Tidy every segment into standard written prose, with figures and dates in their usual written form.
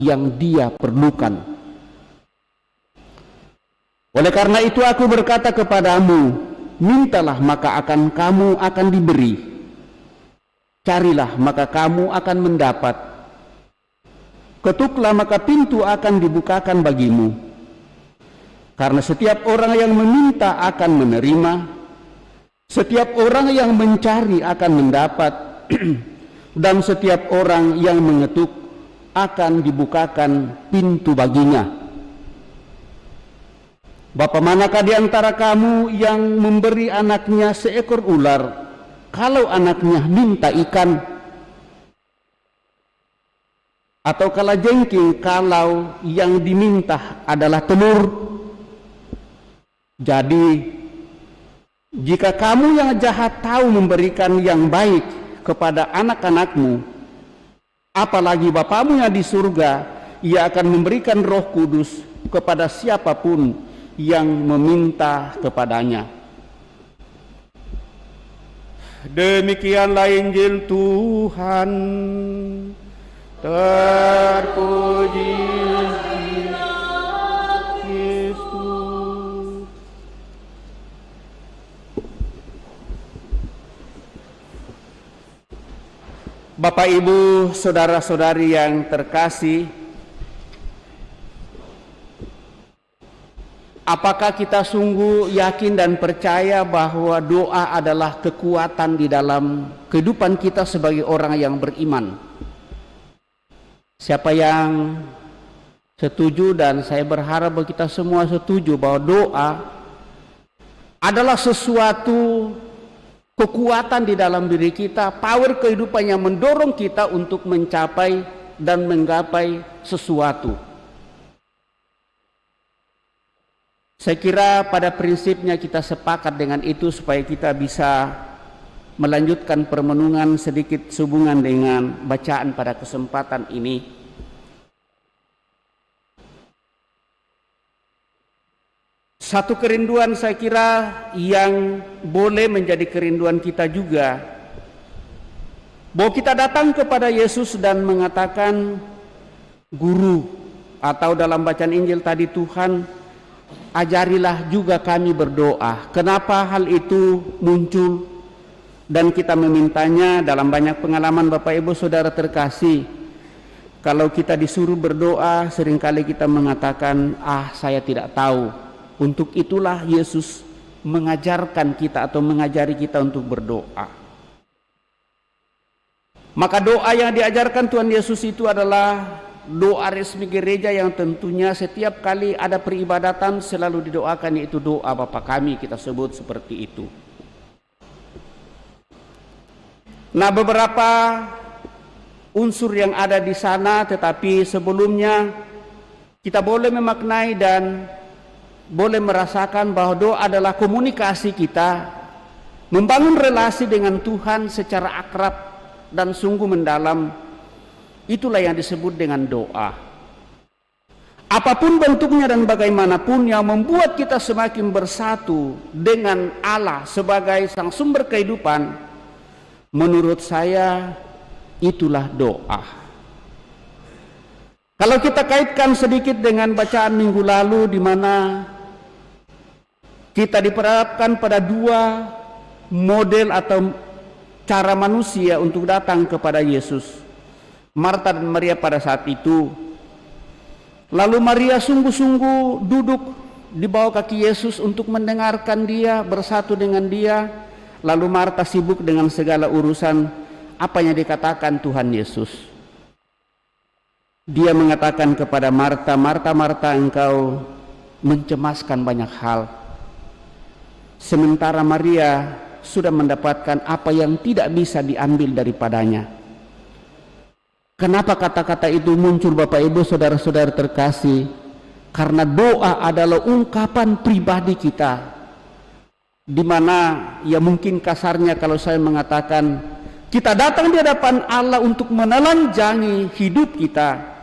yang dia perlukan. Oleh karena itu aku berkata kepadamu, mintalah maka kamu akan diberi, carilah maka kamu akan mendapat, ketuklah maka pintu akan dibukakan bagimu. Karena setiap orang yang meminta akan menerima, setiap orang yang mencari akan mendapat, dan setiap orang yang mengetuk akan dibukakan pintu baginya. Bapa manakah di antara kamu yang memberi anaknya seekor ular kalau anaknya minta ikan? Atau kalajengking kalau yang diminta adalah telur? Jadi jika kamu yang jahat tahu memberikan yang baik kepada anak-anakmu, apalagi Bapamu yang di surga, ia akan memberikan Roh Kudus kepada siapapun yang meminta kepadanya. Demikianlah Injil Tuhan. Terpuji Kristus. Bapak, Ibu, saudara-saudari yang terkasih, apakah kita sungguh yakin dan percaya bahwa doa adalah kekuatan di dalam kehidupan kita sebagai orang yang beriman? Siapa yang setuju, dan saya berharap bahwa kita semua setuju bahwa doa adalah sesuatu kekuatan di dalam diri kita, power kehidupan yang mendorong kita untuk mencapai dan menggapai sesuatu. Saya kira pada prinsipnya kita sepakat dengan itu supaya kita bisa melanjutkan permenungan sedikit sehubungan dengan bacaan pada kesempatan ini. Satu kerinduan saya kira yang boleh menjadi kerinduan kita juga, bahwa kita datang kepada Yesus dan mengatakan, Guru, atau dalam bacaan Injil tadi, Tuhan, ajarilah juga kami berdoa. Kenapa hal itu muncul? Dan kita memintanya dalam banyak pengalaman Bapak Ibu Saudara terkasih. Kalau kita disuruh berdoa, seringkali kita mengatakan, saya tidak tahu. Untuk itulah Yesus mengajarkan kita atau mengajari kita untuk berdoa. Maka doa yang diajarkan Tuhan Yesus itu adalah doa resmi gereja yang tentunya setiap kali ada peribadatan selalu didoakan, yaitu doa Bapa Kami, kita sebut seperti itu. Nah, beberapa unsur yang ada di sana, tetapi sebelumnya kita boleh memaknai dan boleh merasakan bahwa doa adalah komunikasi kita, membangun relasi dengan Tuhan secara akrab dan sungguh mendalam. Itulah yang disebut dengan doa. Apapun bentuknya dan bagaimanapun yang membuat kita semakin bersatu dengan Allah sebagai sang sumber kehidupan, menurut saya itulah doa. Kalau kita kaitkan sedikit dengan bacaan minggu lalu, di mana kita diperhadapkan pada dua model atau cara manusia untuk datang kepada Yesus, Marta dan Maria pada saat itu. Lalu Maria sungguh-sungguh duduk di bawah kaki Yesus untuk mendengarkan dia, bersatu dengan dia. Lalu Marta sibuk dengan segala urusan apa yang dikatakan Tuhan Yesus. Dia mengatakan kepada Marta, Marta, Marta, engkau mencemaskan banyak hal, sementara Maria sudah mendapatkan apa yang tidak bisa diambil daripadanya. Kenapa kata-kata itu muncul Bapak Ibu Saudara-saudara terkasih? Karena doa adalah ungkapan pribadi kita, di mana ya mungkin kasarnya kalau saya mengatakan kita datang di hadapan Allah untuk menelanjangi hidup kita.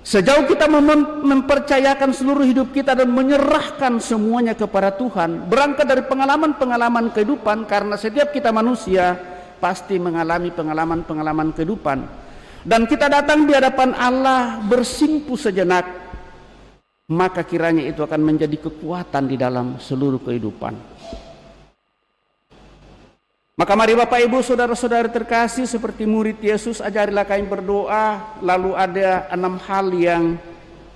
Sejauh kita mempercayakan seluruh hidup kita dan menyerahkan semuanya kepada Tuhan, berangkat dari pengalaman-pengalaman kehidupan, karena setiap kita manusia pasti mengalami pengalaman-pengalaman kehidupan. dan kita datang di hadapan Allah bersimpuh sejenak, maka kiranya itu akan menjadi kekuatan di dalam seluruh kehidupan. Maka mari Bapak Ibu saudara-saudara terkasih, seperti murid Yesus, ajarilah kami berdoa. Lalu ada 6 hal yang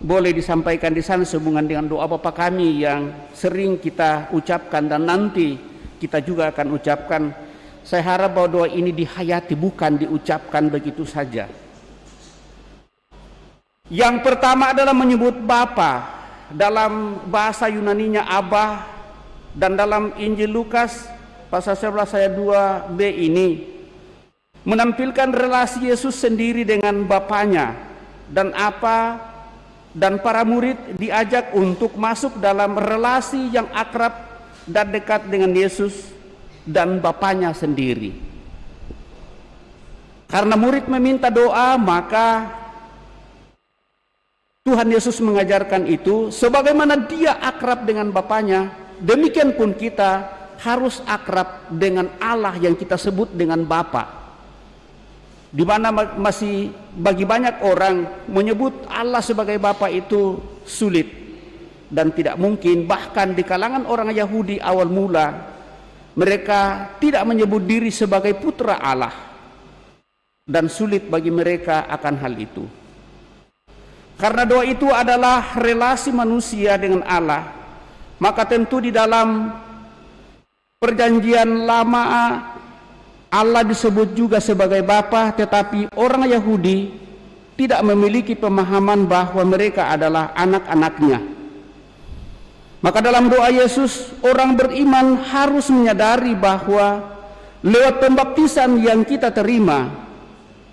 boleh disampaikan di sana sehubungan dengan doa Bapa kami yang sering kita ucapkan dan nanti kita juga akan ucapkan. Saya harap bahwa doa ini dihayati, bukan diucapkan begitu saja. Yang pertama adalah menyebut Bapa, dalam bahasa Yunaninya Abba, dan dalam Injil Lukas pasal 11 ayat 2b ini menampilkan relasi Yesus sendiri dengan Bapanya, dan para murid diajak untuk masuk dalam relasi yang akrab dan dekat dengan Yesus dan Bapanya sendiri. Karena murid meminta doa, maka Tuhan Yesus mengajarkan itu, sebagaimana Dia akrab dengan Bapanya, demikian pun kita harus akrab dengan Allah yang kita sebut dengan Bapa. Di mana masih bagi banyak orang menyebut Allah sebagai Bapa itu sulit dan tidak mungkin. Bahkan di kalangan orang Yahudi awal mula, mereka tidak menyebut diri sebagai putra Allah, dan sulit bagi mereka akan hal itu. Karena doa itu adalah relasi manusia dengan Allah, maka tentu di dalam Perjanjian Lama Allah disebut juga sebagai Bapa, tetapi orang Yahudi tidak memiliki pemahaman bahwa mereka adalah anak-anaknya. Maka dalam doa Yesus, orang beriman harus menyadari bahwa lewat pembaptisan yang kita terima,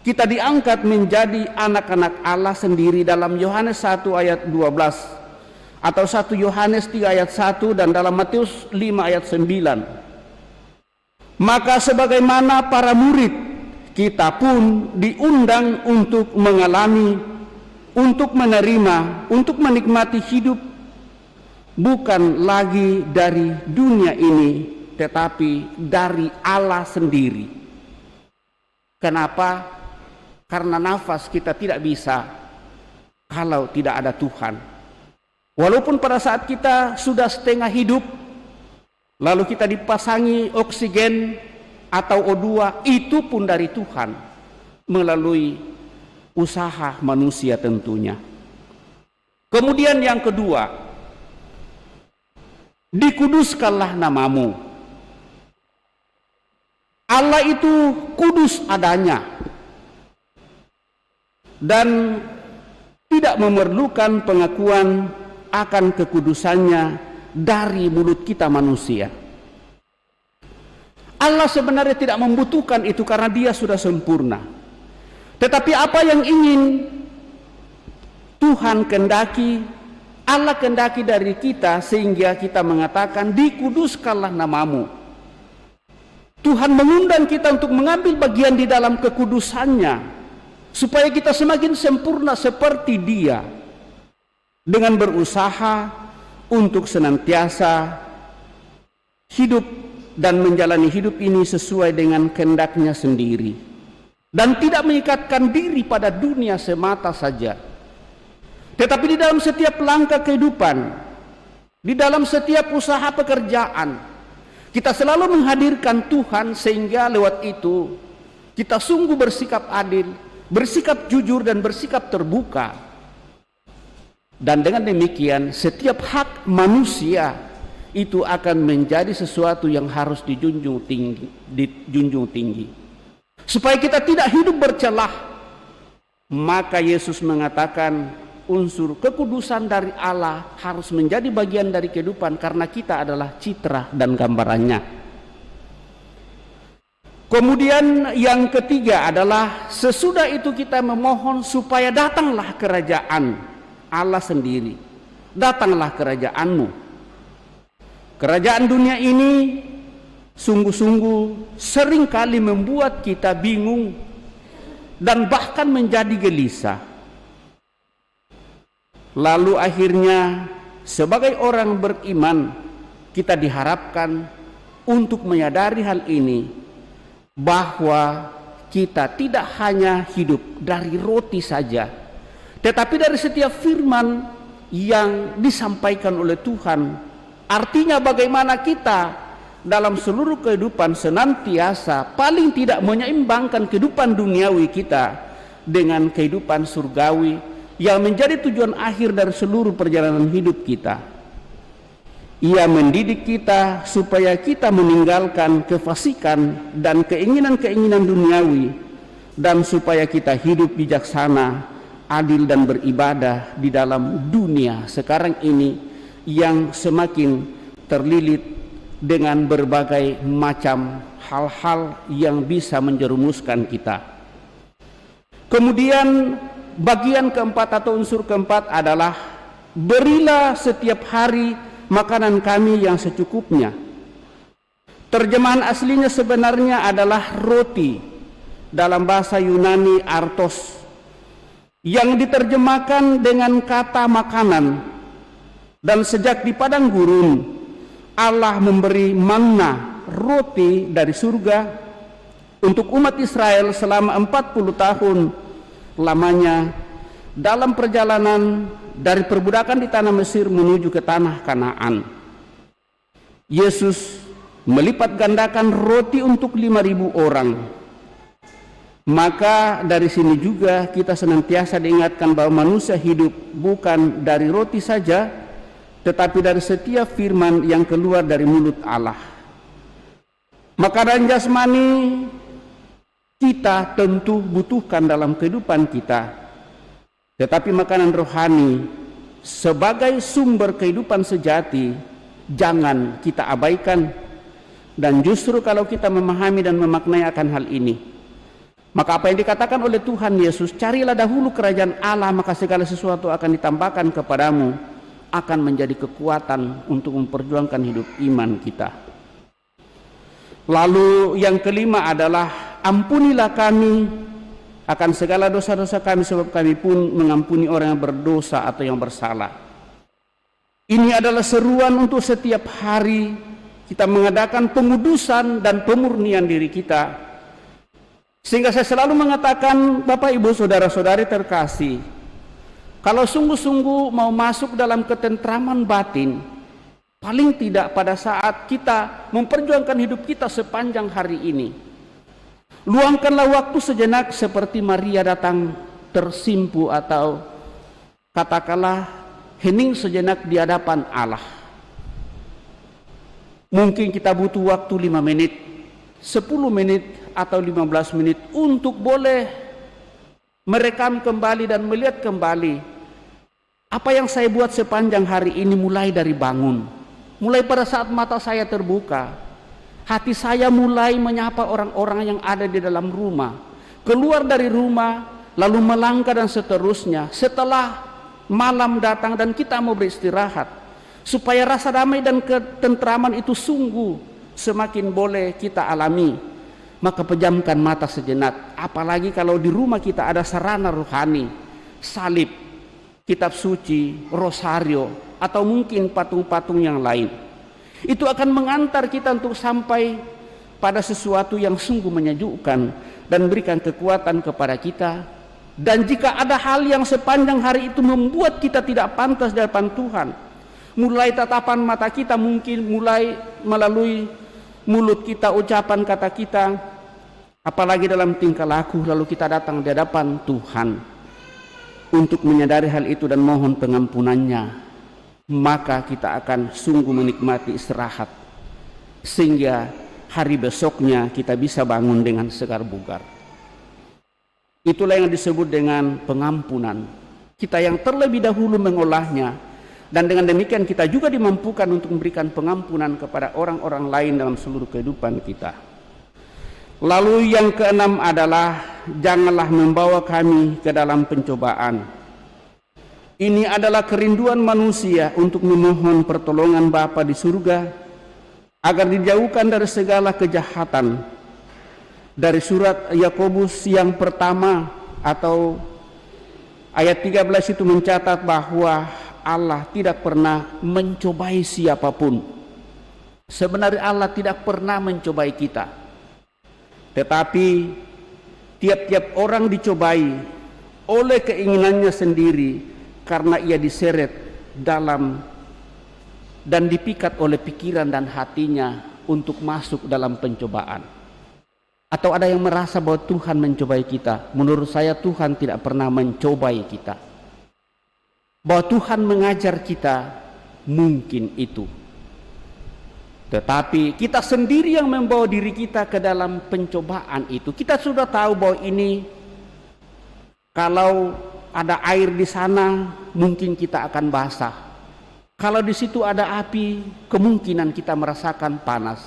kita diangkat menjadi anak-anak Allah sendiri dalam Yohanes 1 ayat 12 atau 1 Yohanes 3 ayat 1 dan dalam Matius 5 ayat 9. Maka sebagaimana para murid, kita pun diundang untuk mengalami, untuk menerima, untuk menikmati hidup bukan lagi dari dunia ini, tetapi dari Allah sendiri. Kenapa? Karena nafas kita tidak bisa kalau tidak ada Tuhan. Walaupun pada saat kita sudah setengah hidup, lalu kita dipasangi oksigen atau O2, itu pun dari Tuhan melalui usaha manusia tentunya. Kemudian yang kedua, dikuduskanlah namamu. Allah itu kudus adanya dan tidak memerlukan pengakuan akan kekudusannya dari mulut kita manusia. Allah sebenarnya tidak membutuhkan itu karena Dia sudah sempurna. Tetapi apa yang ingin Tuhan kendaki, Allah kendaki dari kita, sehingga kita mengatakan dikuduskanlah namamu. Tuhan mengundang kita untuk mengambil bagian di dalam kekudusannya, supaya kita semakin sempurna seperti Dia, dengan berusaha untuk senantiasa hidup dan menjalani hidup ini sesuai dengan kehendaknya sendiri, dan tidak mengikatkan diri pada dunia semata saja, tetapi di dalam setiap langkah kehidupan, di dalam setiap usaha pekerjaan, kita selalu menghadirkan Tuhan, sehingga lewat itu kita sungguh bersikap adil, bersikap jujur, dan bersikap terbuka. Dan dengan demikian setiap hak manusia itu akan menjadi sesuatu yang harus dijunjung tinggi, supaya kita tidak hidup bercelah. Maka Yesus mengatakan unsur kekudusan dari Allah harus menjadi bagian dari kehidupan, karena kita adalah citra dan gambarannya. Kemudian yang ketiga adalah sesudah itu kita memohon supaya datanglah kerajaan Allah sendiri. Datanglah kerajaanmu. Kerajaan dunia ini sungguh-sungguh seringkali membuat kita bingung dan bahkan menjadi gelisah. Lalu akhirnya sebagai orang beriman kita diharapkan untuk menyadari hal ini, bahwa kita tidak hanya hidup dari roti saja, tetapi dari setiap firman yang disampaikan oleh Tuhan. Artinya bagaimana kita dalam seluruh kehidupan senantiasa paling tidak menyeimbangkan kehidupan duniawi kita dengan kehidupan surgawi yang menjadi tujuan akhir dari seluruh perjalanan hidup kita. Ia mendidik kita supaya kita meninggalkan kefasikan dan keinginan-keinginan duniawi, dan supaya kita hidup bijaksana, adil dan beribadah di dalam dunia sekarang ini yang semakin terlilit dengan berbagai macam hal-hal yang bisa menjerumuskan kita. Kemudian bagian keempat atau unsur keempat adalah berilah setiap hari makanan kami yang secukupnya. Terjemahan aslinya sebenarnya adalah roti, dalam bahasa Yunani artos, yang diterjemahkan dengan kata makanan. Dan sejak di padang gurun Allah memberi manna, roti dari surga, untuk umat Israel selama 40 tahun lamanya dalam perjalanan dari perbudakan di tanah Mesir menuju ke tanah Kanaan. Yesus melipat gandakan roti untuk 5.000 orang. Maka dari sini juga kita senantiasa diingatkan bahwa manusia hidup bukan dari roti saja, tetapi dari setiap firman yang keluar dari mulut Allah. Makanan jasmani kita tentu butuhkan dalam kehidupan kita, tetapi makanan rohani sebagai sumber kehidupan sejati jangan kita abaikan. Dan justru kalau kita memahami dan memaknai akan hal ini, maka apa yang dikatakan oleh Tuhan Yesus, carilah dahulu kerajaan Allah, maka segala sesuatu akan ditambahkan kepadamu, akan menjadi kekuatan untuk memperjuangkan hidup iman kita. Lalu yang kelima adalah ampunilah kami akan segala dosa-dosa kami, sebab kami pun mengampuni orang yang berdosa atau yang bersalah. Ini adalah seruan untuk setiap hari kita mengadakan pengudusan dan pemurnian diri kita. Sehingga saya selalu mengatakan, Bapak Ibu Saudara-saudari terkasih, kalau sungguh-sungguh mau masuk dalam ketentraman batin, paling tidak pada saat kita memperjuangkan hidup kita sepanjang hari ini, luangkanlah waktu sejenak seperti Maria datang tersimpu, atau katakanlah hening sejenak di hadapan Allah. Mungkin kita butuh waktu 5 menit, 10 menit, atau 15 menit untuk boleh merekam kembali dan melihat kembali apa yang saya buat sepanjang hari ini, mulai dari bangun, mulai pada saat mata saya terbuka, hati saya mulai menyapa orang-orang yang ada di dalam rumah, keluar dari rumah, lalu melangkah dan seterusnya. Setelah malam datang dan kita mau beristirahat, supaya rasa damai dan ketentraman itu sungguh semakin boleh kita alami, maka pejamkan mata sejenak. Apalagi kalau di rumah kita ada sarana rohani, salib, kitab suci, rosario, atau mungkin patung-patung yang lain. Itu akan mengantar kita untuk sampai pada sesuatu yang sungguh menyejukkan dan berikan kekuatan kepada kita. Dan jika ada hal yang sepanjang hari itu membuat kita tidak pantas di hadapan Tuhan, mulai tatapan mata kita, mungkin mulai melalui mulut kita, ucapan kata kita, apalagi dalam tingkah laku, lalu kita datang di hadapan Tuhan untuk menyadari hal itu dan mohon pengampunannya, maka kita akan sungguh menikmati istirahat, sehingga hari besoknya kita bisa bangun dengan segar bugar. Itulah yang disebut dengan pengampunan. Kita yang terlebih dahulu mengolahnya, dan dengan demikian kita juga dimampukan untuk memberikan pengampunan kepada orang-orang lain dalam seluruh kehidupan kita. Lalu yang keenam adalah janganlah membawa kami ke dalam pencobaan. Ini adalah kerinduan manusia untuk memohon pertolongan Bapa di surga agar dijauhkan dari segala kejahatan. Dari surat Yakobus yang pertama atau ayat 13 itu mencatat bahwa Allah tidak pernah mencobai siapapun. Sebenarnya Allah tidak pernah mencobai kita. Tetapi Tiap-tiap orang dicobai oleh keinginannya sendiri karena ia diseret dalam dan dipikat oleh pikiran dan hatinya untuk masuk dalam pencobaan. Atau ada yang merasa bahwa Tuhan mencobai kita? Menurut saya Tuhan tidak pernah mencobai kita. Bahwa Tuhan mengajar kita, mungkin itu. Tetapi kita sendiri yang membawa diri kita ke dalam pencobaan itu. Kita sudah tahu bahwa ini, kalau ada air di sana, mungkin kita akan basah. Kalau di situ ada api, kemungkinan kita merasakan panas.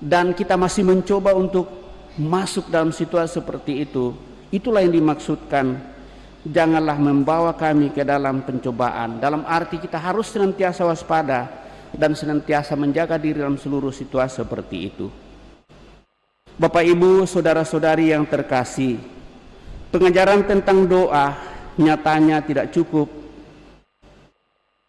Dan kita masih mencoba untuk masuk dalam situasi seperti itu. Itulah yang dimaksudkan, janganlah membawa kami ke dalam pencobaan. Dalam arti kita harus senantiasa waspada dan senantiasa menjaga diri dalam seluruh situasi seperti itu. Bapak, Ibu, saudara-saudari yang terkasih, pengajaran tentang doa nyatanya tidak cukup.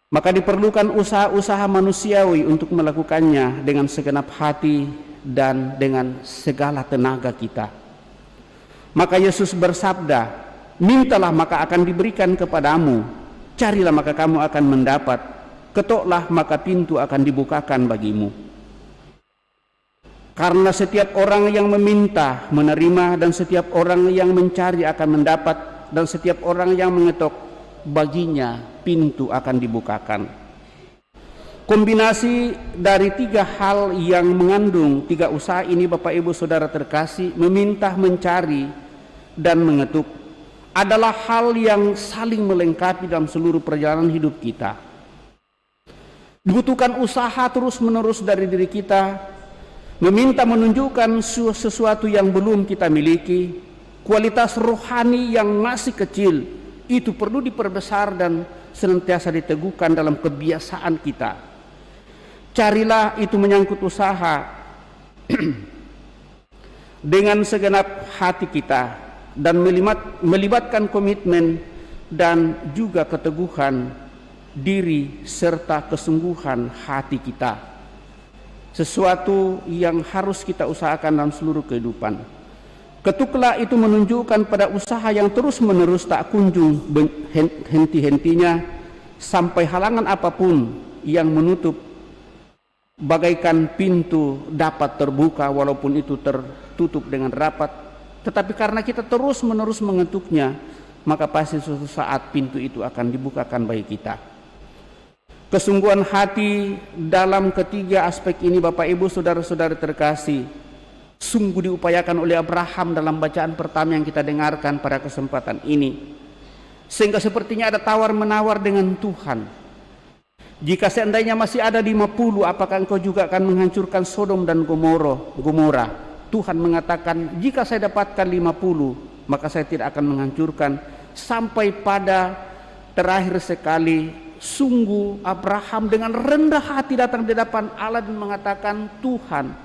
Maka diperlukan usaha-usaha manusiawi untuk melakukannya dengan segenap hati dan dengan segala tenaga kita. Maka Yesus bersabda, mintalah maka akan diberikan kepadamu, carilah maka kamu akan mendapat, ketoklah maka pintu akan dibukakan bagimu. Karena setiap orang yang meminta menerima, dan setiap orang yang mencari akan mendapat, dan setiap orang yang mengetok baginya pintu akan dibukakan. Kombinasi dari tiga hal yang mengandung tiga usaha ini, Bapak Ibu Saudara terkasih, meminta, mencari, dan mengetuk, adalah hal yang saling melengkapi dalam seluruh perjalanan hidup kita. Dibutuhkan usaha terus-menerus dari diri kita, meminta menunjukkan sesuatu yang belum kita miliki, kualitas rohani yang masih kecil, itu perlu diperbesar dan senantiasa diteguhkan dalam kebiasaan kita. Carilah itu menyangkut usaha dengan segenap hati kita dan melibatkan komitmen dan juga keteguhan diri serta kesungguhan hati kita. Sesuatu yang harus kita usahakan dalam seluruh kehidupan. Ketuklah itu menunjukkan pada usaha yang terus-menerus tak kunjung henti-hentinya sampai halangan apapun yang menutup bagaikan pintu dapat terbuka walaupun itu tertutup dengan rapat. Tetapi karena kita terus-menerus mengetuknya, maka pasti suatu saat pintu itu akan dibukakan bagi kita. Kesungguhan hati dalam ketiga aspek ini, Bapak Ibu Saudara-saudara terkasih, sungguh diupayakan oleh Abraham dalam bacaan pertama yang kita dengarkan pada kesempatan ini. Sehingga sepertinya ada tawar-menawar dengan Tuhan. Jika seandainya masih ada 50, apakah engkau juga akan menghancurkan Sodom dan Gomora? Tuhan mengatakan, jika saya dapatkan 50, maka saya tidak akan menghancurkan. Sampai pada terakhir sekali, sungguh Abraham dengan rendah hati datang di hadapan Allah dan mengatakan, Tuhan,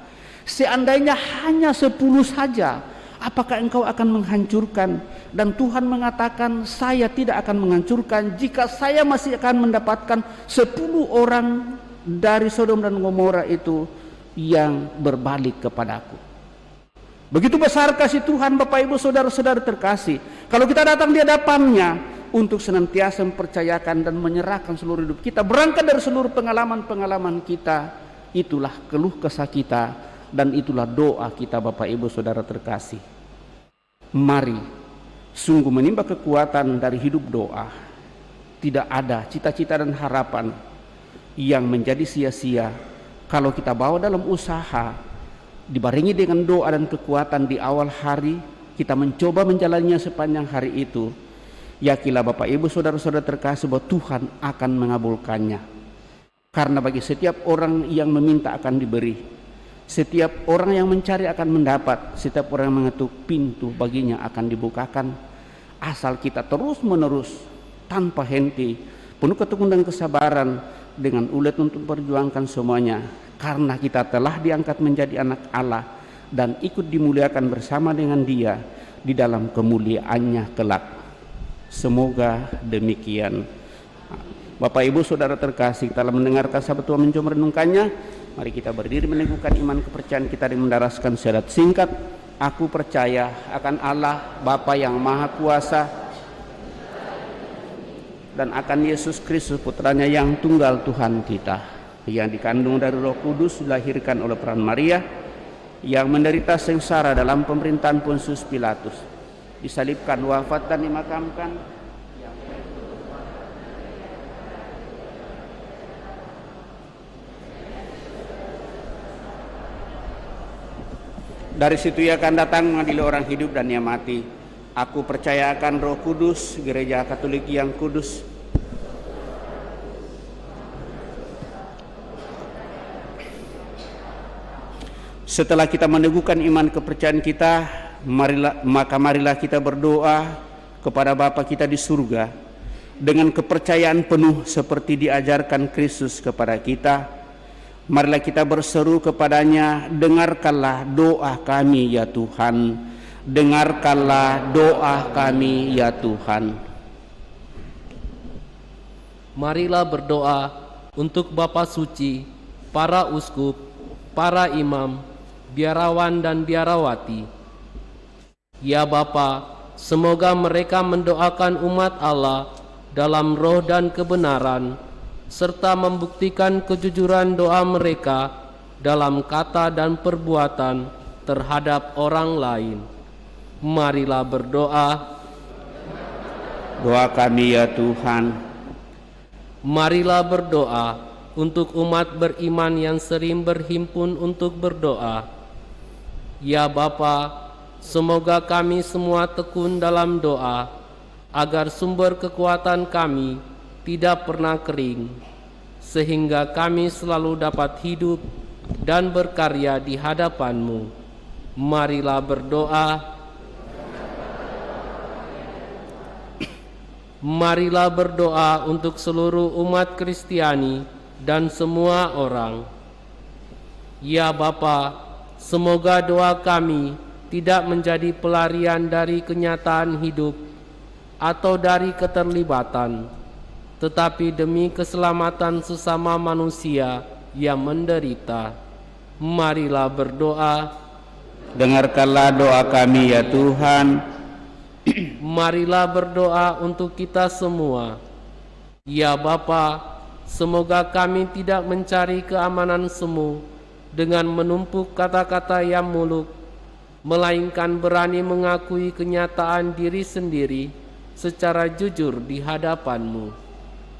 seandainya hanya 10 saja, apakah engkau akan menghancurkan? Dan Tuhan mengatakan, saya tidak akan menghancurkan jika saya masih akan mendapatkan 10 orang dari Sodom dan Gomora itu yang berbalik kepadaku. Begitu besar kasih Tuhan, Bapak Ibu Saudara-saudara terkasih. Kalau kita datang di hadapannya untuk senantiasa mempercayakan dan menyerahkan seluruh hidup kita, berangkat dari seluruh pengalaman-pengalaman kita, itulah keluh kesah kita dan itulah doa kita, Bapak Ibu Saudara terkasih. Mari sungguh menimba kekuatan dari hidup doa. Tidak ada cita-cita dan harapan yang menjadi sia-sia kalau kita bawa dalam usaha, dibarengi dengan doa dan kekuatan di awal hari, kita mencoba menjalaninya sepanjang hari itu. Yakinlah Bapak Ibu Saudara-saudara terkasih bahwa Tuhan akan mengabulkannya. Karena bagi setiap orang yang meminta akan diberi, setiap orang yang mencari akan mendapat, setiap orang yang mengetuk pintu baginya akan dibukakan. Asal kita terus-menerus tanpa henti, penuh ketekunan dan kesabaran, dengan ulet untuk memperjuangkan semuanya. Karena kita telah diangkat menjadi anak Allah dan ikut dimuliakan bersama dengan Dia di dalam kemuliaannya kelak. Semoga demikian. Bapak Ibu Saudara terkasih, telah mendengarkan sabda Tuhan, mencoba merenungkannya. Mari kita berdiri meneguhkan iman kepercayaan kita dengan mendaraskan syahadat singkat. Aku percaya akan Allah Bapa yang Maha Kuasa dan akan Yesus Kristus putranya yang tunggal Tuhan kita, yang dikandung dari Roh Kudus, dilahirkan oleh peran Maria, yang menderita sengsara dalam pemerintahan Pontius Pilatus, disalibkan, wafat dan dimakamkan. Dari situ ia akan datang mengadili orang hidup dan yang mati. Aku percaya akan Roh Kudus, Gereja Katolik yang kudus, setelah kita meneguhkan iman kepercayaan kita, marilah kita berdoa kepada Bapa kita di surga dengan kepercayaan penuh seperti diajarkan Kristus kepada kita. Marilah kita berseru kepadanya, dengarkanlah doa kami ya Tuhan, dengarkanlah doa kami ya Tuhan. Marilah berdoa untuk Bapa Suci, para uskup, para imam, biarawan dan biarawati. Ya Bapa, semoga mereka mendoakan umat Allah dalam roh dan kebenaran, serta membuktikan kejujuran doa mereka dalam kata dan perbuatan terhadap orang lain. Marilah berdoa. Doa kami ya Tuhan. Marilah berdoa untuk umat beriman yang sering berhimpun untuk berdoa. Ya Bapa, semoga kami semua tekun dalam doa, agar sumber kekuatan kami tidak pernah kering, sehingga kami selalu dapat hidup dan berkarya di hadapan-Mu. Marilah berdoa. Marilah berdoa untuk seluruh umat Kristiani dan semua orang. Ya Bapa, semoga doa kami tidak menjadi pelarian dari kenyataan hidup atau dari keterlibatan, tetapi demi keselamatan sesama manusia yang menderita. Marilah berdoa. Dengarkanlah doa kami ya Tuhan. Marilah berdoa untuk kita semua. Ya Bapa, semoga kami tidak mencari keamanan semu dengan menumpuk kata-kata yang muluk, melainkan berani mengakui kenyataan diri sendiri secara jujur di hadapan-Mu.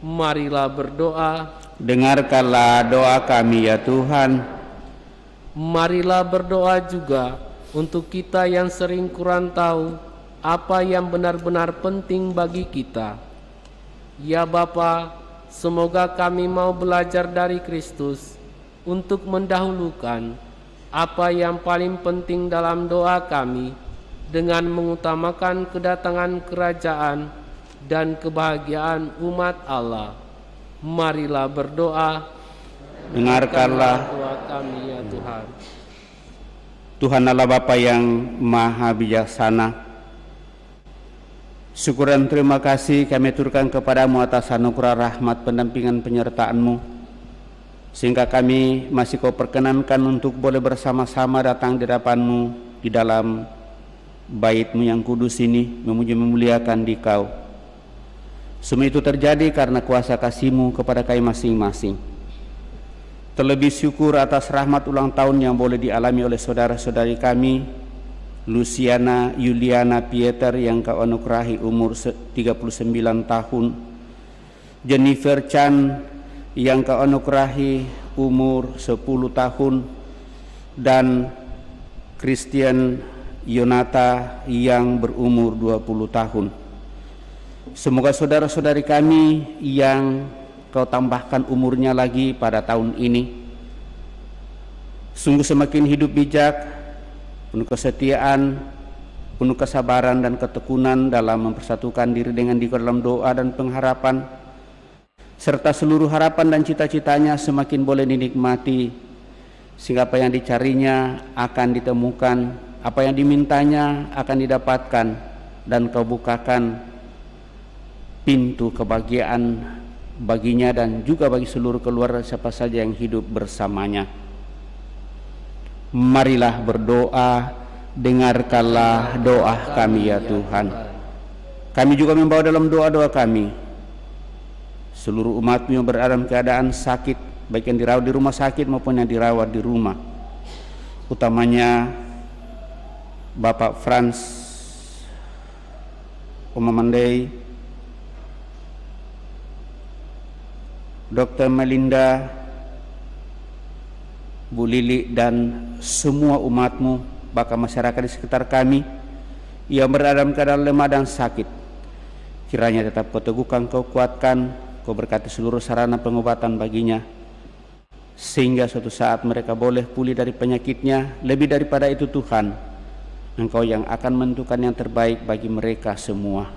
Marilah berdoa. Dengarkanlah doa kami ya Tuhan. Marilah berdoa juga untuk kita yang sering kurang tahu apa yang benar-benar penting bagi kita. Ya Bapa, semoga kami mau belajar dari Kristus untuk mendahulukan apa yang paling penting dalam doa kami dengan mengutamakan kedatangan kerajaan dan kebahagiaan umat Allah. Marilah berdoa. Dengarkanlah doa kami ya Tuhan. Tuhan Allah Bapa yang Maha Bijaksana, syukur dan terima kasih kami aturkan kepadamu atas anugerah rahmat pendampingan penyertaan-Mu, sehingga kami masih Kau perkenankan untuk boleh bersama-sama datang di hadapan-Mu di dalam bait-Mu yang kudus ini, memuji memuliakan Dikau. Semua itu terjadi karena kuasa kasih-Mu kepada kami masing-masing. Terlebih syukur atas rahmat ulang tahun yang boleh dialami oleh saudara-saudari kami, Luciana Yuliana Pieter yang Kau anugerahi umur 39 tahun, Jennifer Chan yang Kau anugerahi umur 10 tahun, dan Christian Yonata yang berumur 20 tahun. Semoga saudara-saudari kami yang Kau tambahkan umurnya lagi pada tahun ini sungguh semakin hidup bijak, penuh kesetiaan, penuh kesabaran dan ketekunan dalam mempersatukan diri dengan Dikau dalam doa dan pengharapan, serta seluruh harapan dan cita-citanya semakin boleh dinikmati, sehingga apa yang dicarinya akan ditemukan, apa yang dimintanya akan didapatkan, dan Kau bukakan pintu kebahagiaan baginya dan juga bagi seluruh keluarga siapa saja yang hidup bersamanya. Marilah berdoa. dengarkanlah doa kami ya Tuhan. Kami juga membawa dalam doa-doa kami seluruh umat-Mu yang berada dalam keadaan sakit, baik yang dirawat di rumah sakit maupun yang dirawat di rumah. Utamanya Bapak Frans, Oma Mandei, Dr. Melinda, Bu Lili, dan semua umat-Mu, bahkan masyarakat di sekitar kami yang berada dalam keadaan lemah dan sakit. Kiranya tetap Kau teguhkan, Kau kuatkan, Kau berkati seluruh sarana pengobatan baginya, sehingga suatu saat mereka boleh pulih dari penyakitnya. Lebih daripada itu Tuhan, Engkau yang akan menentukan yang terbaik bagi mereka semua.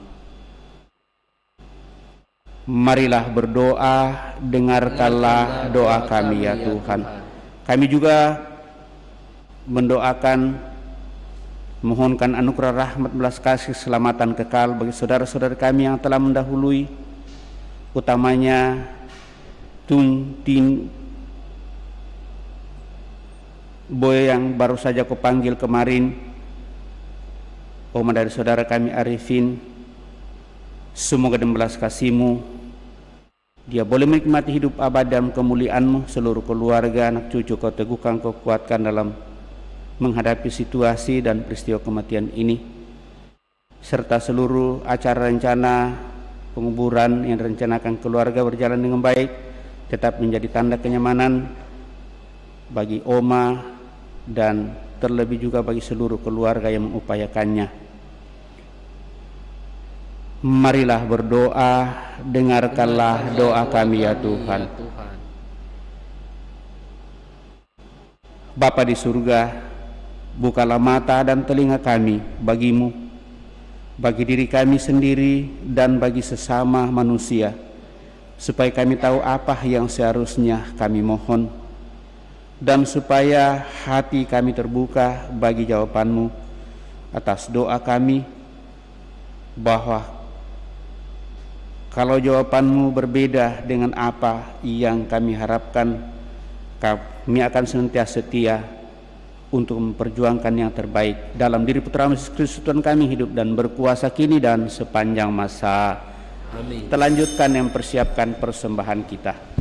Marilah berdoa, dengarkanlah doa kami ya Tuhan. Kami juga mendoakan, mohonkan anugerah rahmat belas kasih keselamatan kekal bagi saudara-saudara kami yang telah mendahului, utamanya Tung Tin Boy yang baru saja Kau panggil kemarin, Oma dari saudara kami Arifin. Semoga dengan belas kasih-Mu dia boleh menikmati hidup abadi dalam kemuliaan-Mu. Seluruh keluarga, anak cucu Kau teguhkan, Kau kuatkan dalam menghadapi situasi dan peristiwa kematian ini, serta seluruh acara rencana penguburan yang direncanakan keluarga berjalan dengan baik, tetap menjadi tanda kenyamanan bagi Oma dan terlebih juga bagi seluruh keluarga yang mengupayakannya. Marilah berdoa, dengarkanlah doa kami ya Tuhan. Bapa di surga, bukalah mata dan telinga kami bagi-Mu, bagi diri kami sendiri dan bagi sesama manusia, supaya kami tahu apa yang seharusnya kami mohon, dan supaya hati kami terbuka bagi jawaban-Mu atas doa kami, bahwa kalau jawaban-Mu berbeda dengan apa yang kami harapkan, kami akan senantiasa setia untuk memperjuangkan yang terbaik dalam diri Putra Yesus Kristus Tuhan kami, hidup dan berkuasa kini dan sepanjang masa. Amin. Terlanjutkan yang mempersiapkan persembahan kita.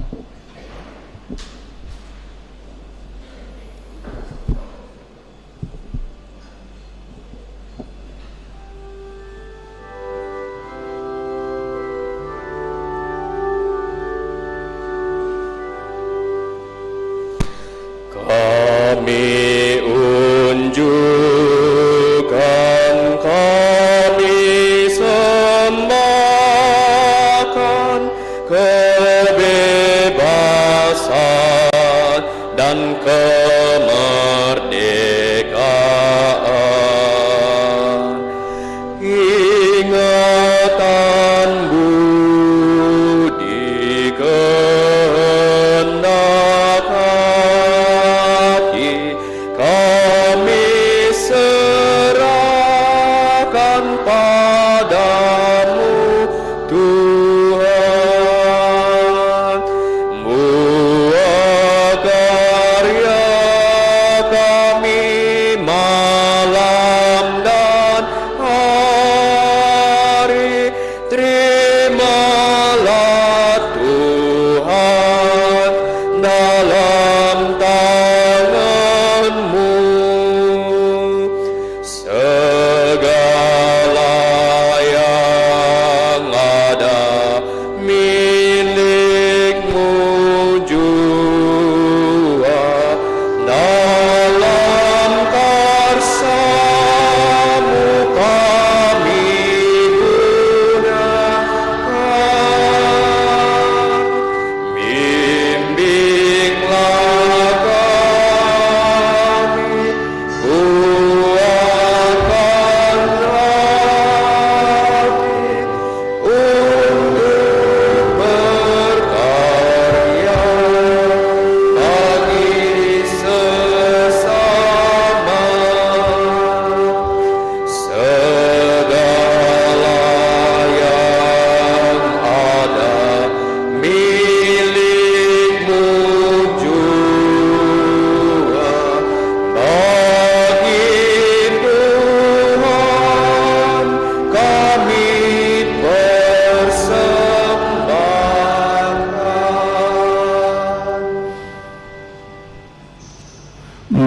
Kami unjukkan, kami sembahkan kebebasan dan kemerdekaan. Ingatan budi kehendak hati kami serahkan padamu Tuhan. Buah karya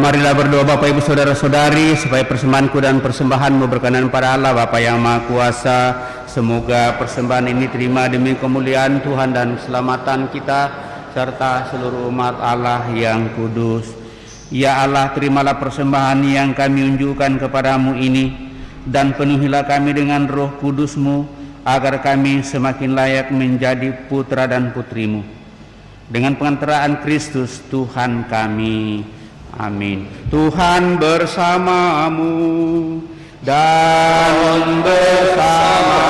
marilah berdoa Bapak Ibu Saudara-saudari supaya persembahanku dan persembahanmu berkenan pada Allah Bapa yang Maha Kuasa. Semoga persembahan ini terima demi kemuliaan Tuhan dan keselamatan kita serta seluruh umat Allah yang kudus. Ya Allah, terimalah persembahan yang kami unjukkan kepadamu ini, dan penuhilah kami dengan Roh Kudus-Mu, agar kami semakin layak menjadi putra dan putrimu. Dengan pengantaraan Kristus Tuhan kami. Amin. Tuhan bersamamu dan bersama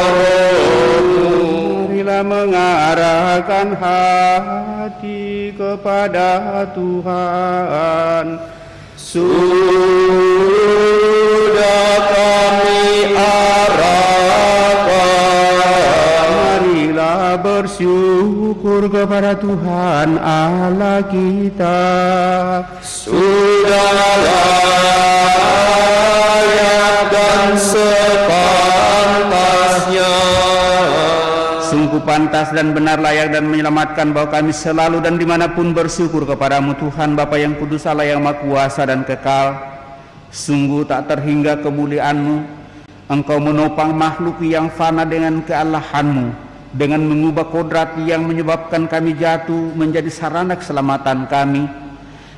rohmu. Marilah mengarahkan hati kepada Tuhan. Sudah kami arahkan, marilah bersyukur kepada Tuhan Allah kita. Sudah layak dan sepantasnya, sungguh pantas dan benar, layak dan menyelamatkan bahwa kami selalu dan dimanapun bersyukur kepadamu Tuhan Bapa yang kudus, Allah yang maha kuasa dan kekal. Sungguh tak terhingga kemuliaanmu. Engkau menopang makhluk yang fana dengan kealahanmu, dengan mengubah kodrat yang menyebabkan kami jatuh menjadi sarana keselamatan kami.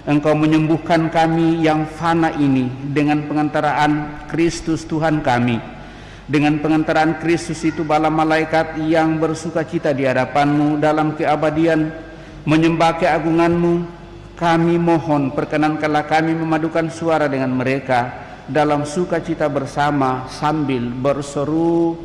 Engkau menyembuhkan kami yang fana ini dengan pengantaraan Kristus Tuhan kami. Dengan pengantaraan Kristus itu bala malaikat yang bersuka cita di hadapanmu dalam keabadian menyembah keagunganmu. Kami mohon perkenankanlah kami memadukan suara dengan mereka dalam sukacita bersama sambil berseru,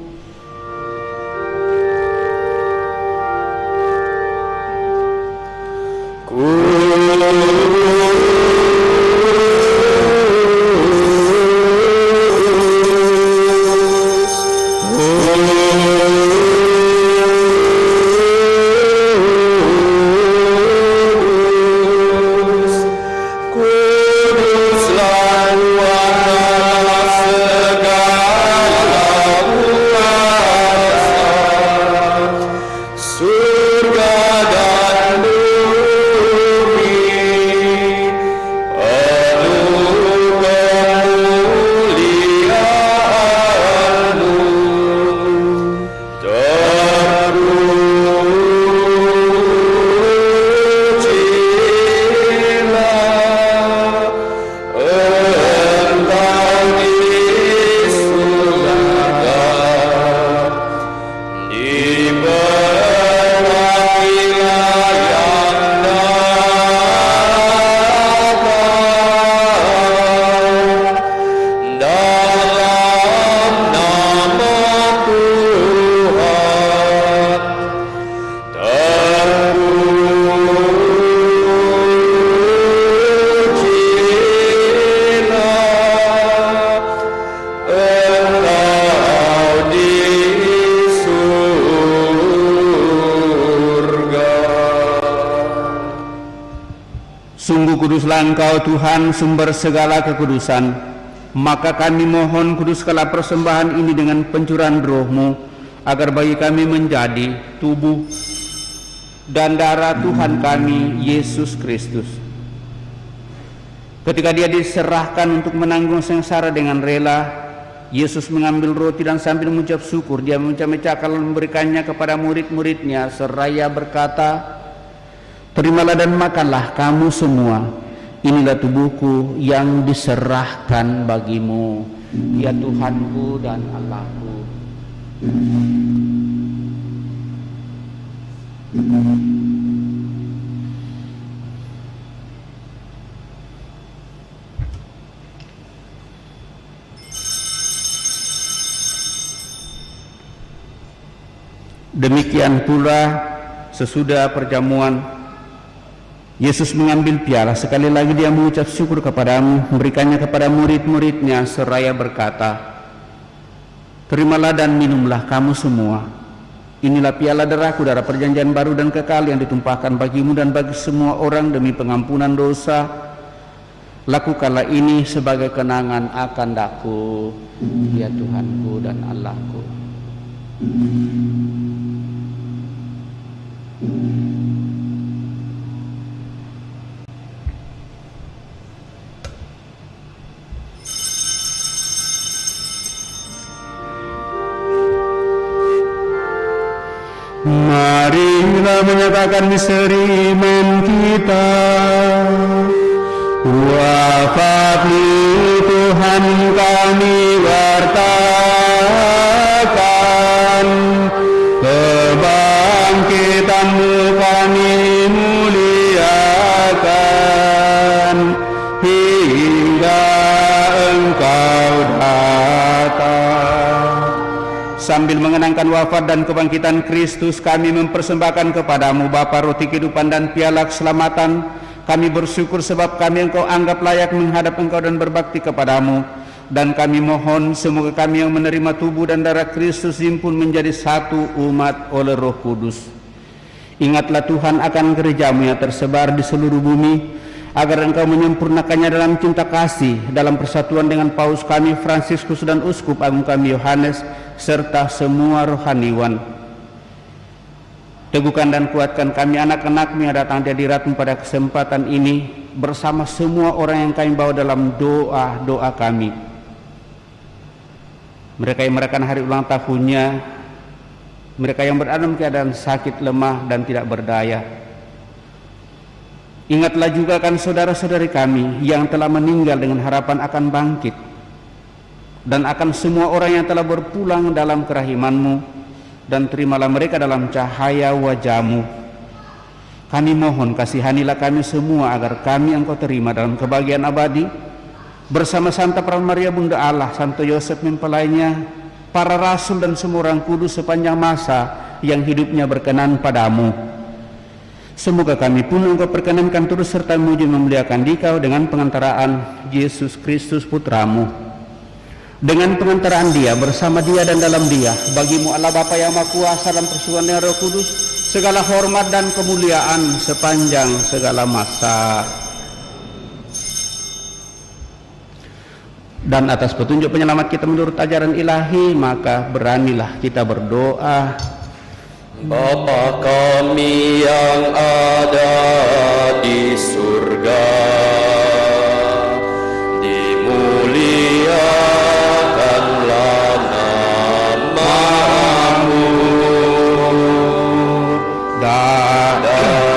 sungguh kuduslah Engkau Tuhan, sumber segala kekudusan. Maka kami mohon kuduskanlah persembahan ini dengan pencurahan Roh-Mu, agar bagi kami menjadi tubuh dan darah Tuhan kami Yesus Kristus. Ketika Dia diserahkan untuk menanggung sengsara dengan rela, Yesus mengambil roti dan sambil mengucap syukur, Dia memecah-mecahkan lalu memberikannya kepada murid-muridnya seraya berkata, "Terimalah dan makanlah kamu semua. Inilah tubuhku yang diserahkan bagimu, ya Tuhanku dan Allahku." Demikian pula sesudah perjamuan, Yesus mengambil piala, sekali lagi Dia mengucap syukur kepadamu, memberikannya kepada murid-muridnya seraya berkata, "Terimalah dan minumlah kamu semua. Inilah piala darahku, darah perjanjian baru dan kekal yang ditumpahkan bagimu dan bagi semua orang demi pengampunan dosa. Lakukanlah ini sebagai kenangan akan daku, ya Tuhanku dan Allahku." Marilah menyatakan misteri iman kita. Wafatmu Tuhan kami wartakan, kebangkitanmu kami muliakan, hingga Engkau datang. Sambil mengenangkan wafat dan kebangkitan Kristus, kami mempersembahkan kepadamu Bapa roti kehidupan dan piala keselamatan. Kami bersyukur sebab kami Engkau anggap layak menghadap Engkau dan berbakti kepadamu. Dan kami mohon semoga kami yang menerima tubuh dan darah Kristus himpun menjadi satu umat oleh Roh Kudus. Ingatlah Tuhan akan gerejamu yang tersebar di seluruh bumi, agar Engkau menyempurnakannya dalam cinta kasih, dalam persatuan dengan Paus kami Fransiskus dan Uskup Agung kami Yohanes, serta semua rohaniwan. Teguhkan dan kuatkan kami anak-anak-Mu yang datang di hadirat-Mu pada kesempatan ini, bersama semua orang yang kami bawa dalam doa-doa kami. Mereka yang merayakan hari ulang tahunnya, mereka yang berada dalam keadaan sakit, lemah, dan tidak berdaya. Ingatlah juga kan saudara-saudari kami yang telah meninggal dengan harapan akan bangkit, dan akan semua orang yang telah berpulang dalam kerahiman-Mu, dan terimalah mereka dalam cahaya wajah-Mu. Kami mohon kasihanilah kami semua agar kami Engkau terima dalam kebahagiaan abadi, bersama Santa Peran Maria Bunda Allah, Santo Yosef mempelainya, para rasul dan semua orang kudus sepanjang masa yang hidupnya berkenan padamu. Semoga kami pun Engkau perkenankan turut serta memuji memuliakan Dikau dengan pengantaraan Yesus Kristus Putramu. Dengan pengantaraan Dia, bersama Dia dan dalam Dia, bagimu Allah Bapa yang Maha Kuasa dan persekutuan dengan Roh Kudus, segala hormat dan kemuliaan sepanjang segala masa. Dan atas petunjuk penyelamat kita menurut ajaran ilahi, maka beranilah kita berdoa. Bapa kami yang ada di surga, dimuliakanlah nama-Mu, datanglah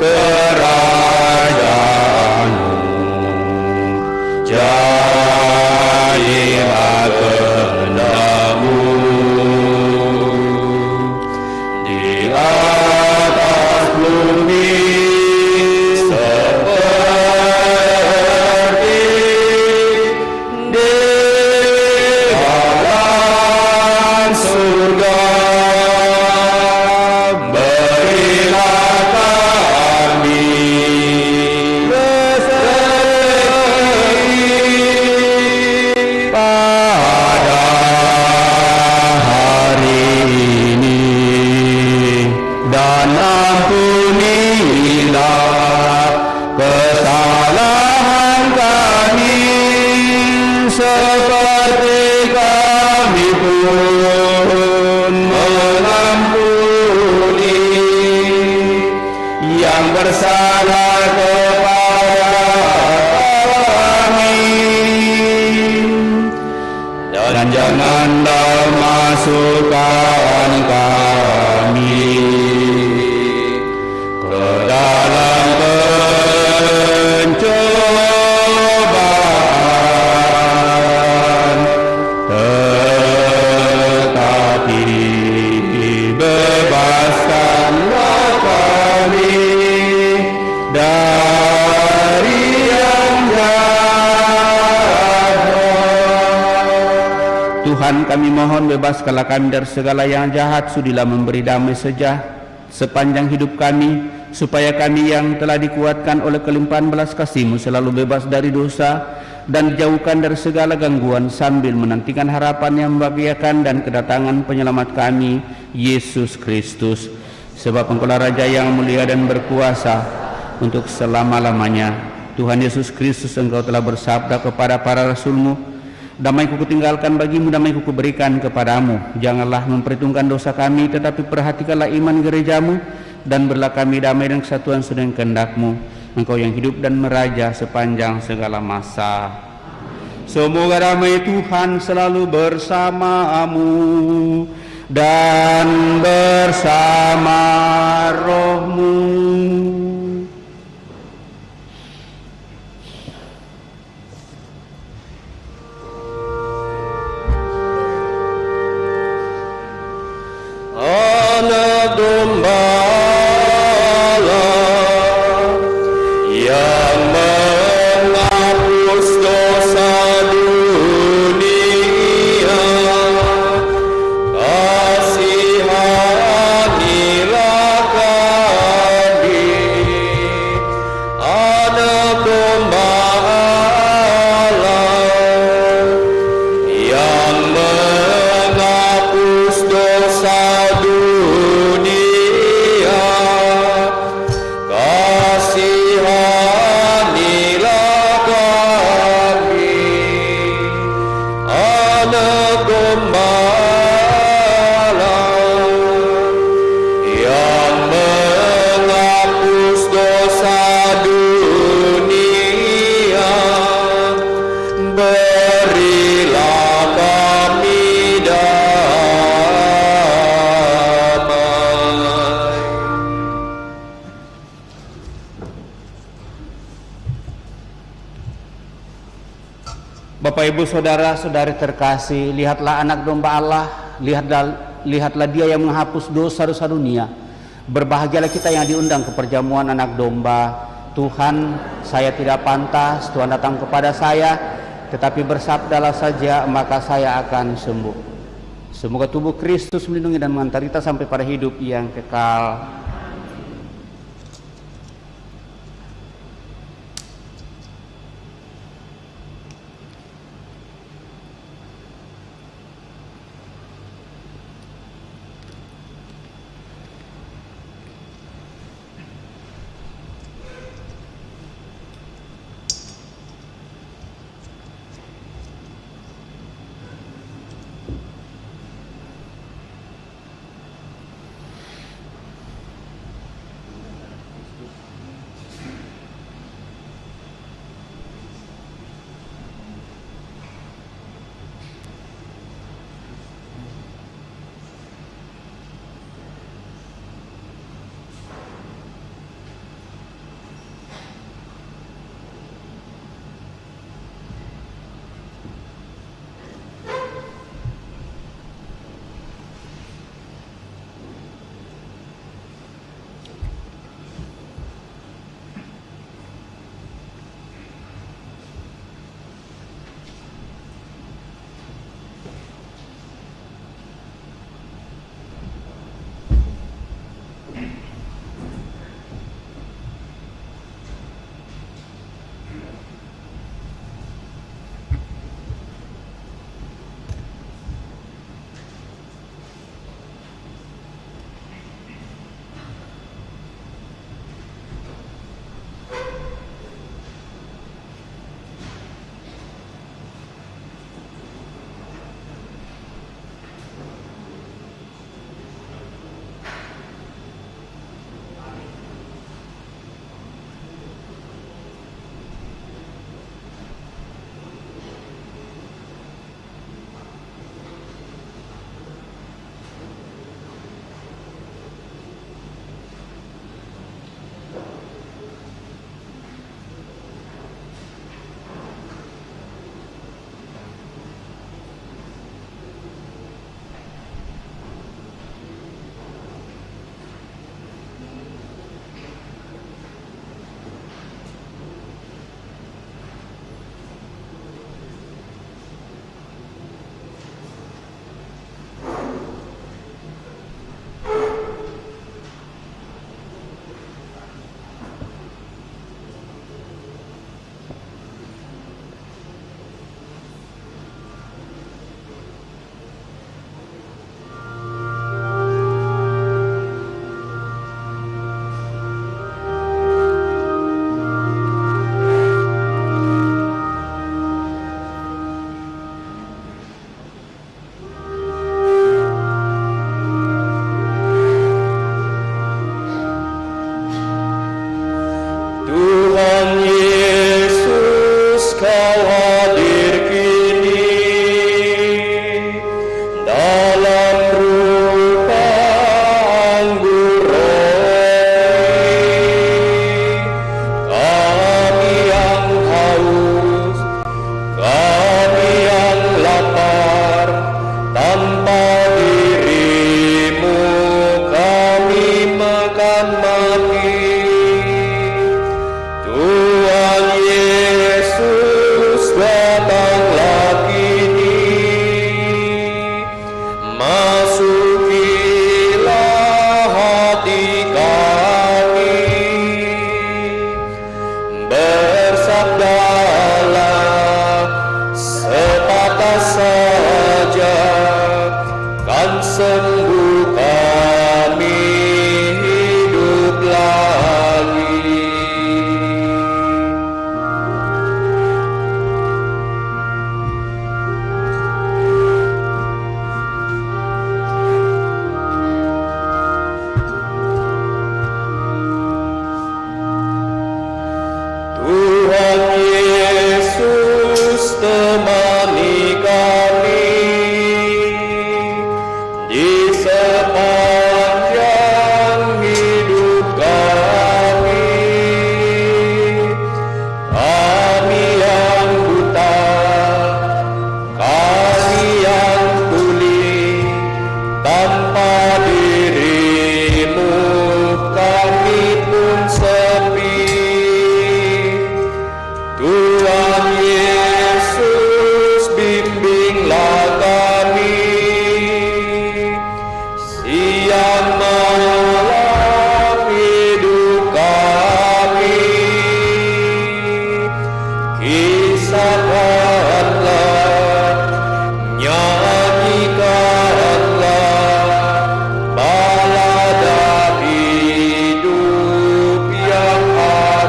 kerajaan-Mu, jadilah kehendak-Mu di atas bumi seperti di dalam surga. Berilah kami rezeki pada hari ini, dan ampunilah kesalahan kami seperti kami pun mengampuni yang bersalah kepada kami, dan janganlah masukkan kami ke dalam pencobaan, tetapi bebaskanlah kami dari yang jahat. Tuhan, kami mohon bebaskanlah kami dari segala yang jahat, sudilah memberi damai sejahtera sepanjang hidup kami, supaya kami yang telah dikuatkan oleh kelimpahan belas kasih-Mu selalu bebas dari dosa dan dijauhkan dari segala gangguan, sambil menantikan harapan yang membahagiakan dan kedatangan penyelamat kami, Yesus Kristus. Sebab Engkaulah Raja yang mulia dan berkuasa untuk selama-lamanya. Tuhan Yesus Kristus, Engkau telah bersabda kepada para rasul-Mu, damai-Ku kutinggalkan bagimu, damai-Ku kuberikan kepadamu. Janganlah memperhitungkan dosa kami, tetapi perhatikanlah iman gereja-Mu, dan berilah kami damai dan kesatuan sedang kehendak-Mu. Engkau yang hidup dan meraja sepanjang segala masa. Semoga damai Tuhan selalu bersamamu. dan bersama rohmu. Anak domba Allah yang menghapus dosa dunia, kasihanilah kami. Anak domba Allah yang menghapus dosa dunia, kasihanilah kami. Anak Gembala yang menghapus dosa dunia, berilah kami damai. Bapak Ibu Saudara-saudari terkasih, lihatlah anak domba Allah, lihatlah dia yang menghapus dosa-dosa dunia. Berbahagialah kita yang diundang ke perjamuan anak domba. Tuhan, saya tidak pantas Tuhan datang kepada saya, tetapi bersabdalah saja maka saya akan sembuh. Semoga tubuh Kristus melindungi dan mengantar kita sampai pada hidup yang kekal. sepanjang hidup kami. Kami yang buta, kami yang tuli, tanpa dirimu kami pun sepi. Tuhan Yesus, bimbinglah kami, siang malam hidup kami. Kisahkanlah, nyanyikanlah balada hidup yang abadi.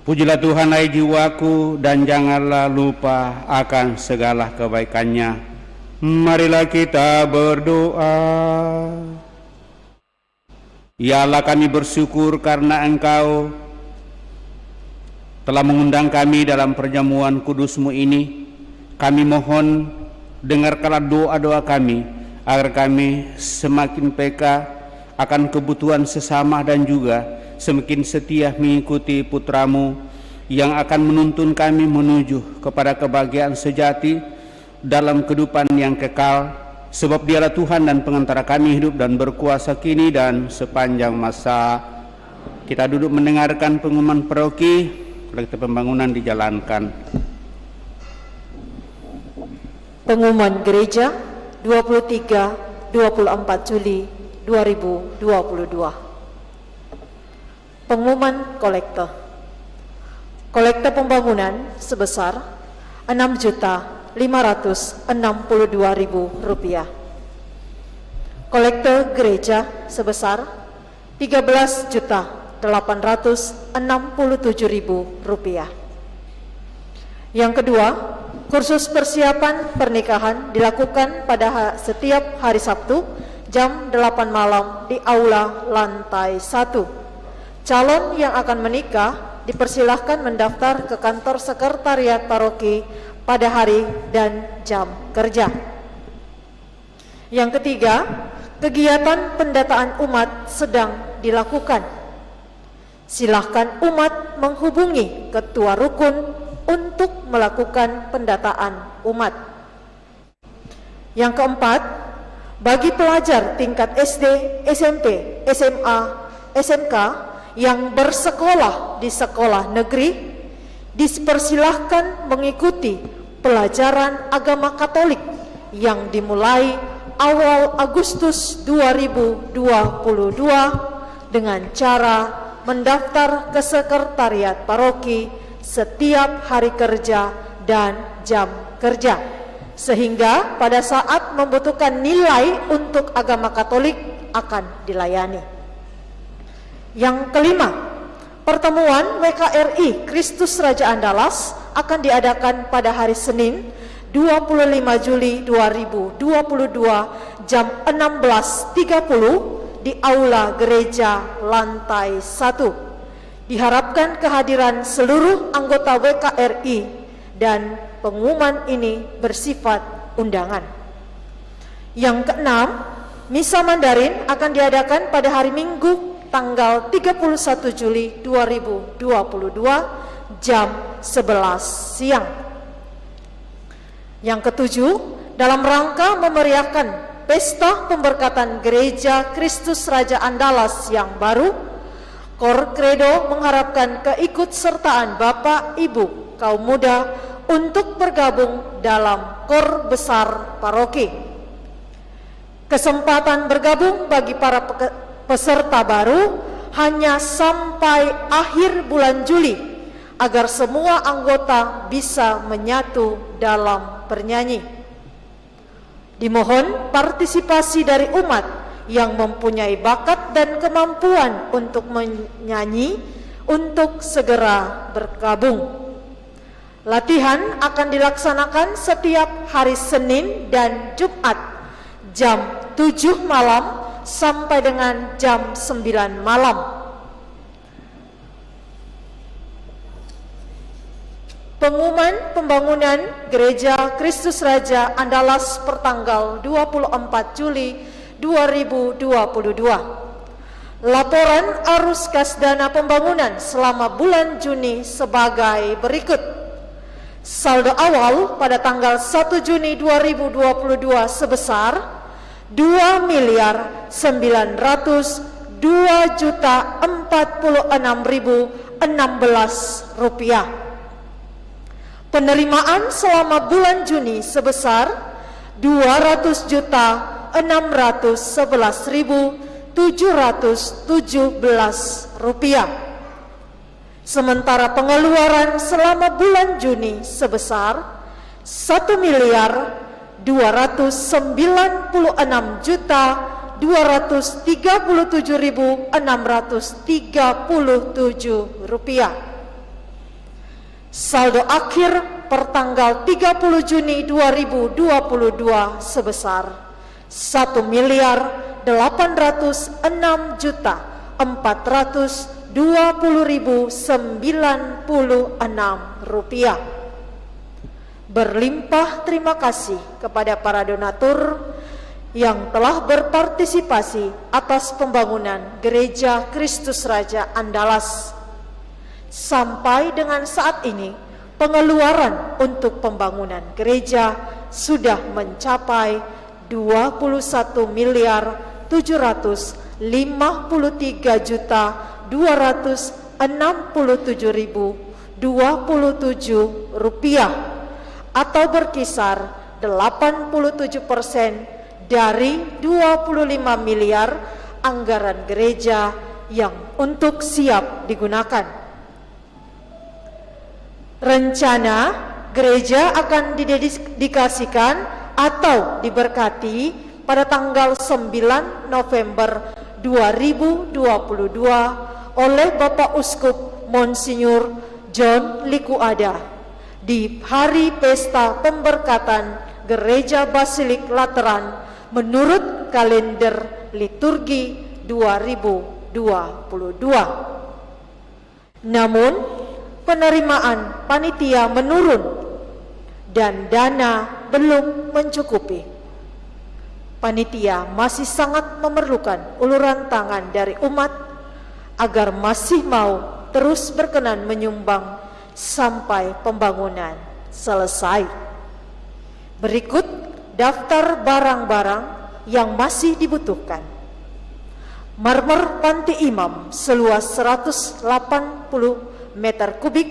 Pujilah Tuhan hai jiwaku, dan janganlah lupa akan segala kebaikannya. Marilah kita berdoa. Ya Allah, kami bersyukur karena Engkau telah mengundang kami dalam perjamuan kudus-Mu ini. Kami mohon, dengarkanlah doa-doa kami, agar kami semakin peka akan kebutuhan sesama dan juga semakin setia mengikuti putra-Mu yang akan menuntun kami menuju kepada kebahagiaan sejati dalam kehidupan yang kekal, sebab Dialah Tuhan dan pengantara kami hidup dan berkuasa kini dan sepanjang masa. Kita duduk mendengarkan pengumuman paroki, kolektif pembangunan dijalankan. Pengumuman Gereja 23-24 Juli 2022. Pengumuman kolekte. Kolekte pembangunan sebesar Rp6.562.000. Kolekte gereja sebesar Rp13.867.000. Yang kedua, kursus persiapan pernikahan dilakukan pada setiap hari Sabtu jam 8 malam di aula lantai 1. Calon yang akan menikah dipersilahkan mendaftar ke kantor sekretariat paroki pada hari dan jam kerja. Yang ketiga, kegiatan pendataan umat sedang dilakukan. Silahkan umat menghubungi ketua rukun untuk melakukan pendataan umat. Yang keempat, bagi pelajar tingkat SD, SMP, SMA, SMK yang bersekolah di sekolah negeri dipersilahkan mengikuti pelajaran agama Katolik yang dimulai awal Agustus 2022 dengan cara mendaftar ke sekretariat paroki setiap hari kerja dan jam kerja, sehingga pada saat membutuhkan nilai untuk agama Katolik akan dilayani. Yang kelima, pertemuan WKRI Kristus Raja Andalas akan diadakan pada hari Senin 25 Juli 2022 jam 16.30 di Aula Gereja lantai 1. Diharapkan kehadiran seluruh anggota WKRI dan pengumuman ini bersifat undangan. Yang keenam, Misa Mandarin akan diadakan pada hari Minggu tanggal 31 Juli 2022 jam 11 siang. Yang ketujuh, dalam rangka memeriahkan pesta pemberkatan Gereja Kristus Raja Andalas yang baru, Kor Kredo mengharapkan keikutsertaan Bapak Ibu kaum muda untuk bergabung dalam kor besar paroki. Kesempatan bergabung bagi para peserta baru hanya sampai akhir bulan Juli agar semua anggota bisa menyatu dalam bernyanyi. Dimohon partisipasi dari umat yang mempunyai bakat dan kemampuan untuk menyanyi untuk segera bergabung. Latihan akan dilaksanakan setiap hari Senin dan Jumat jam 7 malam sampai dengan jam 9 malam. Pengumuman pembangunan Gereja Kristus Raja Andalas pertanggal 24 Juli 2022. Laporan arus kas dana pembangunan selama bulan Juni sebagai berikut. Saldo awal pada tanggal 1 Juni 2022 sebesar 2.902.046.016 rupiah. Penerimaan selama bulan Juni sebesar 200.611.717 rupiah. Sementara pengeluaran selama bulan Juni sebesar 1.237.637 rupiah. Saldo akhir pertanggal 30 Juni 2022 sebesar 1.806.420.096 rupiah. Berlimpah terima kasih kepada para donatur yang telah berpartisipasi atas pembangunan Gereja Kristus Raja Andalas. Sampai dengan saat ini, pengeluaran untuk pembangunan gereja sudah mencapai 21.763.267.027 rupiah atau berkisar 87% dari 25 miliar anggaran gereja yang untuk siap digunakan. Rencana gereja akan didedikasikan atau diberkati pada tanggal 9 November 2022 oleh Bapak Uskup Monsinyur John Likuada di Hari Pesta Pemberkatan Gereja Basilik Lateran menurut kalender liturgi 2022. Namun, penerimaan panitia menurun dan dana belum mencukupi. Panitia masih sangat memerlukan uluran tangan dari umat agar masih mau terus berkenan menyumbang sampai pembangunan selesai. Berikut daftar barang-barang yang masih dibutuhkan. Marmer panti imam seluas 180 meter kubik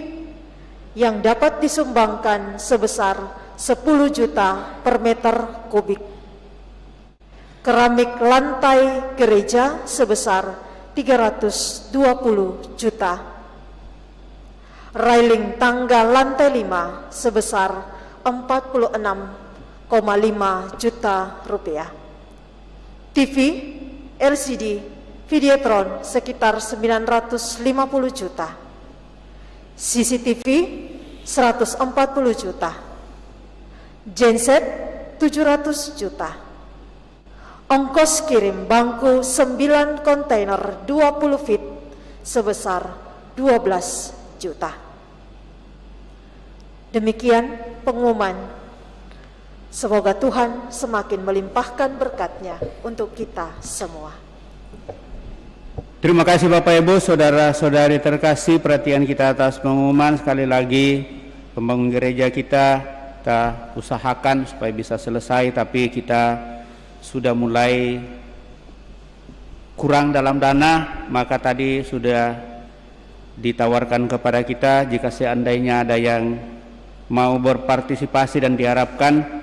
yang dapat disumbangkan sebesar 10 juta per meter kubik. Keramik lantai gereja sebesar 320 juta. Railing tangga lantai 5 sebesar 46,5 juta rupiah. TV, LCD, Videotron sekitar 950 juta. CCTV 140 juta. Genset 700 juta. Ongkos kirim bangku 9 kontainer 20 feet sebesar 12 juta. Demikian pengumuman. Semoga Tuhan semakin melimpahkan berkat-Nya untuk kita semua. Terima kasih Bapak Ibu, saudara-saudari terkasih, perhatian kita atas pengumuman. Sekali lagi, pembangun gereja kita usahakan supaya bisa selesai, tapi kita sudah mulai kurang dalam dana, maka tadi sudah ditawarkan kepada kita jika seandainya ada yang mau berpartisipasi, dan diharapkan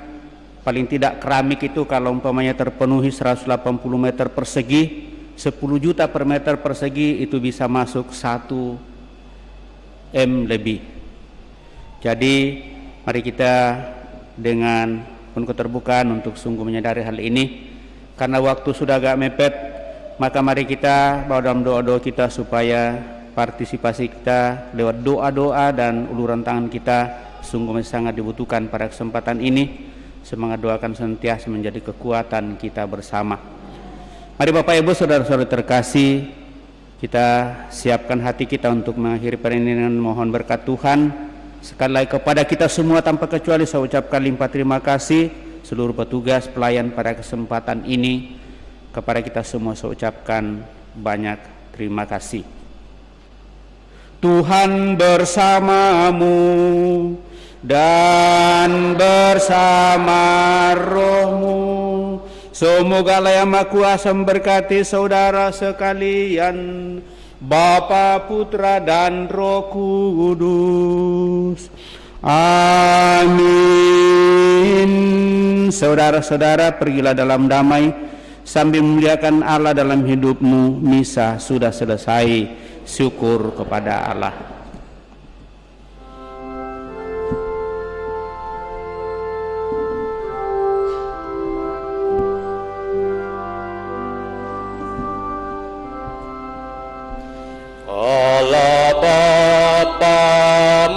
paling tidak keramik itu kalau umpamanya terpenuhi 180 meter persegi, 10 juta per meter persegi, itu bisa masuk 1 M lebih. Jadi mari kita dengan penuh keterbukaan untuk sungguh menyadari hal ini. Karena waktu sudah agak mepet, maka mari kita bawa dalam doa-doa kita supaya partisipasi kita lewat doa-doa dan uluran tangan kita sungguh sangat dibutuhkan pada kesempatan ini. Semangat doakan senantiasa menjadi kekuatan kita bersama. Mari Bapak Ibu saudara-saudara terkasih, kita siapkan hati kita untuk mengakhiri perenungan. Mohon berkat Tuhan sekali lagi kepada kita semua tanpa kecuali. Saya ucapkan limpah terima kasih seluruh petugas pelayan pada kesempatan ini. Kepada kita semua saya ucapkan banyak terima kasih. Tuhan bersamamu dan bersama rohmu. Semoga Allah yang Maha Kuasa memberkati saudara sekalian, Bapa, Putra, dan Roh Kudus. Amin. Saudara-saudara, pergilah dalam damai sambil memuliakan Allah dalam hidupmu. Misa sudah selesai. Syukur kepada Allah. Allah Bapa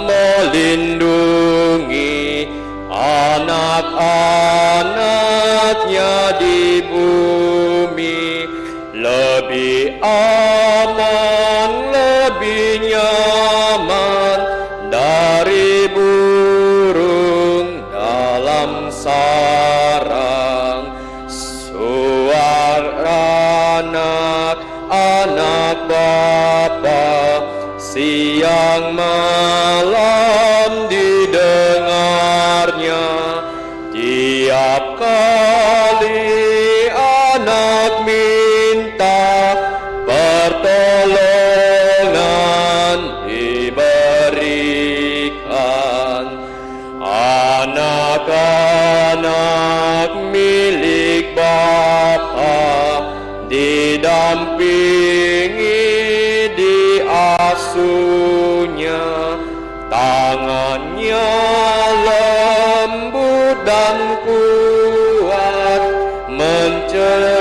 melindungi anak-anaknya di bumi, lebih aman, lebih nyaman dari burung dalam sarang. Suara anak-anak Bapa siang malam didengarnya. Tiap kali anak minta pertolongan diberikan. Anak-anak milik Bapa didampingi, diasuhnya, tangannya lembut dan kuat mencegah